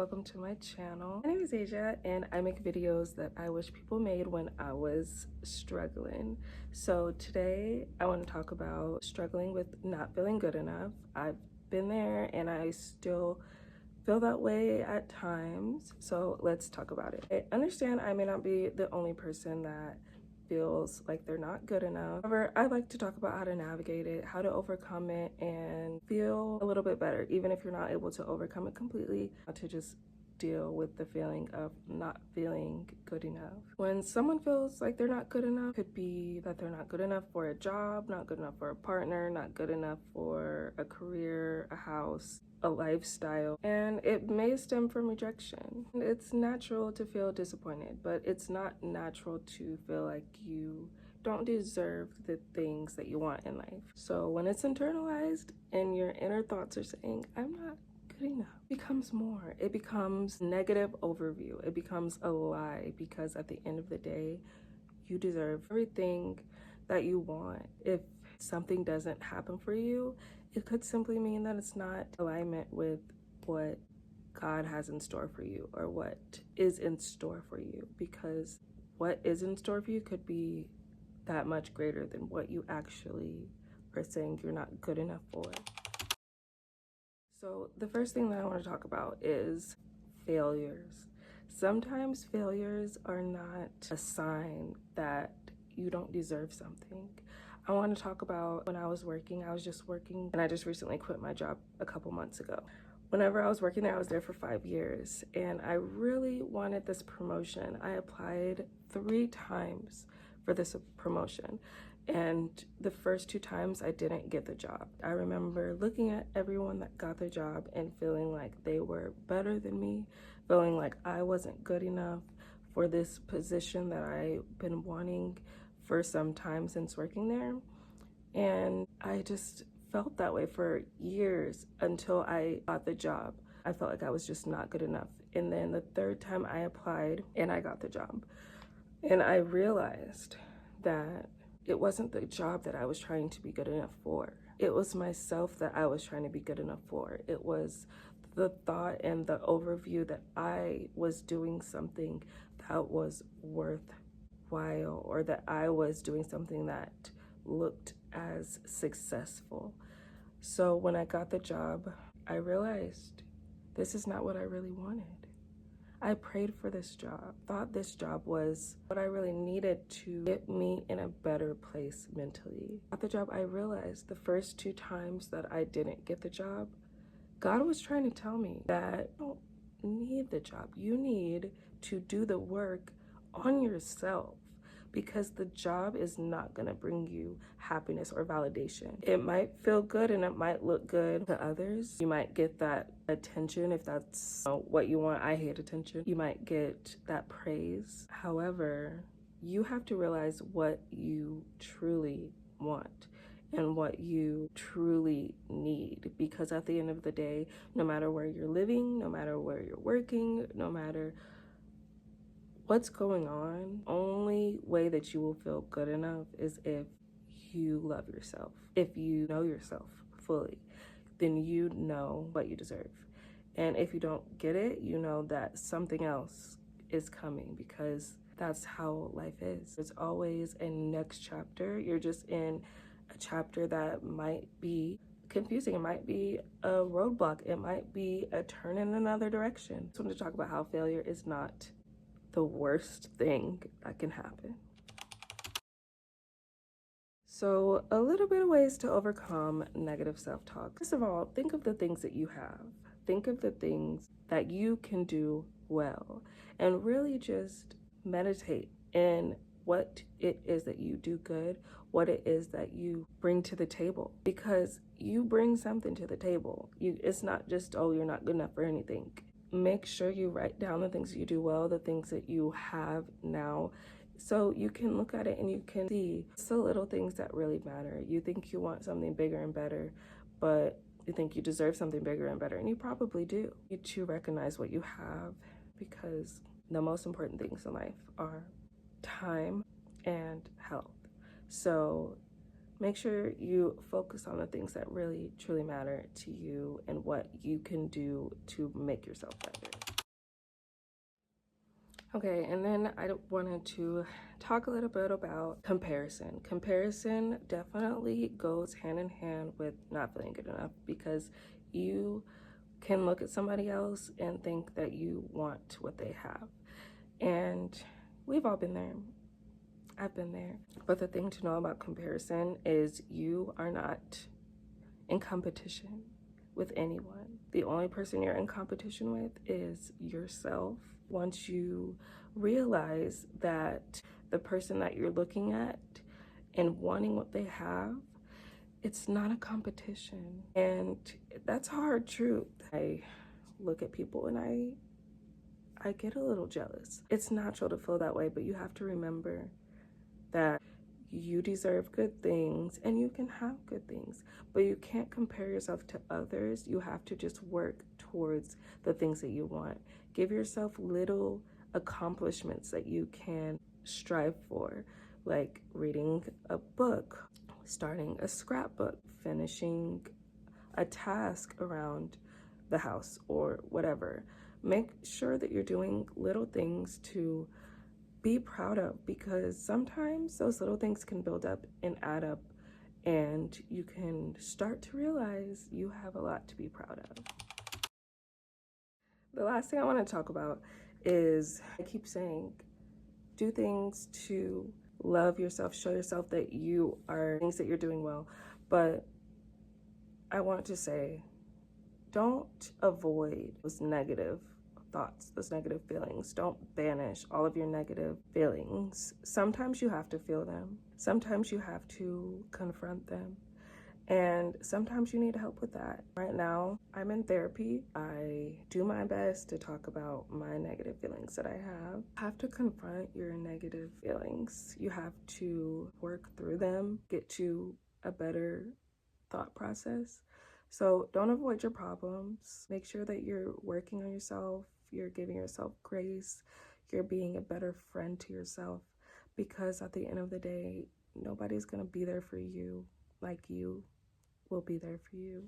welcome to my channel. My name is Asia and I make videos that I wish people made when I was struggling. So today I want to talk about struggling with not feeling good enough. I've been there and I still feel that way at times, so let's talk about it. I understand I may not be the only person that feels like they're not good enough. However, I like to talk about how to navigate it, how to overcome it, and feel a little bit better, even if you're not able to overcome it completely, to just deal with the feeling of not feeling good enough. When someone feels like they're not good enough, it could be that they're not good enough for a job, not good enough for a partner, not good enough for a career, a house, a lifestyle, and it may stem from rejection. It's natural to feel disappointed, but it's not natural to feel like you don't deserve the things that you want in life. So when it's internalized and your inner thoughts are saying, I'm not good enough, it becomes more. It becomes negative overview. It becomes a lie, because at the end of the day, you deserve everything that you want. If something doesn't happen for you, it could simply mean that it's not alignment with what God has in store for you, or what is in store for you, because what is in store for you could be that much greater than what you actually are saying you're not good enough for. So the first thing that I want to talk about is failures. Sometimes failures are not a sign that you don't deserve something. I want to talk about when I was working. I was just working, and I just recently quit my job a couple months ago. Whenever I was working there, I was there for 5 years, and I really wanted this promotion. I applied 3 times for this promotion, and the first 2 times I didn't get the job. I remember looking at everyone that got the job and feeling like they were better than me, feeling like I wasn't good enough for this position that I've been wanting for some time since working there. And I just felt that way for years until I got the job. I felt like I was just not good enough. And then the 3rd time I applied and I got the job. And I realized that it wasn't the job that I was trying to be good enough for. It was myself that I was trying to be good enough for. It was the thought and the overview that I was doing something that was worthwhile, or that I was doing something that looked as successful. So when I got the job, I realized this is not what I really wanted. I prayed for this job, thought this job was what I really needed to get me in a better place mentally. At the job, I realized the first 2 times that I didn't get the job, God was trying to tell me that you don't need the job. You need to do the work on yourself, because the job is not going to bring you happiness or validation. It might feel good and it might look good to others. You might get that attention if that's what you want. I hate attention. You might get that praise. However, you have to realize what you truly want and what you truly need, because at the end of the day, no matter where you're living, no matter where you're working, no matter what's going on, only way that you will feel good enough is if you love yourself. If you know yourself fully, then you know what you deserve. And if you don't get it, you know that something else is coming, because that's how life is. There's always a next chapter. You're just in a chapter that might be confusing. It might be a roadblock. It might be a turn in another direction. I just want to talk about how failure is not the worst thing that can happen. So a little bit of ways to overcome negative self-talk. First of all, think of the things that you have. Think of the things that you can do well, and really just meditate in what it is that you do good, what it is that you bring to the table, because you bring something to the table. It's not just, oh, you're not good enough for anything. Make sure you write down the things that you do well, the things that you have now, so you can look at it and you can see it's the little things that really matter. You think you want something bigger and better, but you think you deserve something bigger and better, and you probably do. You need to recognize what you have, because the most important things in life are time and health. So make sure you focus on the things that really truly matter to you and what you can do to make yourself better. Okay, and then I wanted to talk a little bit about comparison. Comparison definitely goes hand in hand with not feeling good enough, because you can look at somebody else and think that you want what they have. And we've all been there. I've been there. But the thing to know about comparison is you are not in competition with anyone. The only person you're in competition with is yourself. Once you realize that the person that you're looking at and wanting what they have, it's not a competition. And that's a hard truth. I look at people and I get a little jealous. It's natural to feel that way, but you have to remember that you deserve good things and you can have good things, but you can't compare yourself to others. You have to just work towards the things that you want. Give yourself little accomplishments that you can strive for, like reading a book, starting a scrapbook, finishing a task around the house or whatever. Make sure that you're doing little things to be proud of, because sometimes those little things can build up and add up, and you can start to realize you have a lot to be proud of. The last thing I want to talk about is, I keep saying, do things to love yourself, show yourself that you are things that you're doing well. But I want to say, don't avoid those negative thoughts, those negative feelings. Don't banish all of your negative feelings. Sometimes you have to feel them. Sometimes you have to confront them. And sometimes you need help with that. Right now, I'm in therapy. I do my best to talk about my negative feelings that I have. You have to confront your negative feelings. You have to work through them, get to a better thought process. So don't avoid your problems. Make sure that you're working on yourself, you're giving yourself grace, you're being a better friend to yourself, because at the end of the day, nobody's gonna be there for you like you will be there for you.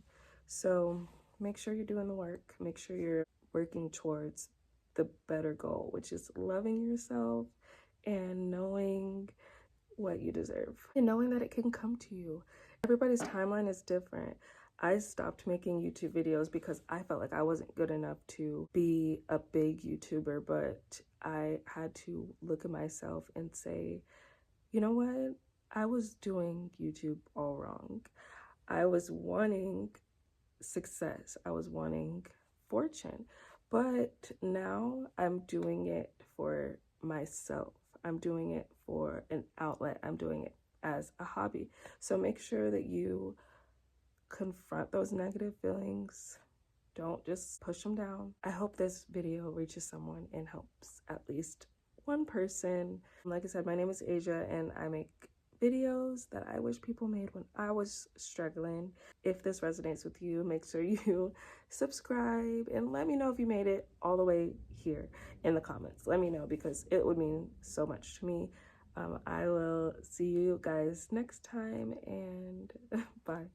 So make sure you're doing the work. Make sure you're working towards the better goal, which is loving yourself and knowing what you deserve and knowing that it can come to you. Everybody's timeline is different. I stopped making YouTube videos because I felt like I wasn't good enough to be a big YouTuber, but I had to look at myself and say, you know what? I was doing YouTube all wrong. I was wanting success. I was wanting fortune. But now I'm doing it for myself. I'm doing it for an outlet. I'm doing it as a hobby. So make sure that you confront those negative feelings. Don't just push them down. I hope this video reaches someone and helps at least one person. Like I said, my name is Asia and I make videos that I wish people made when I was struggling. If this resonates with you, make sure you subscribe and let me know if you made it all the way here in the comments. Let me know, because it would mean so much to me. I will see you guys next time, and bye.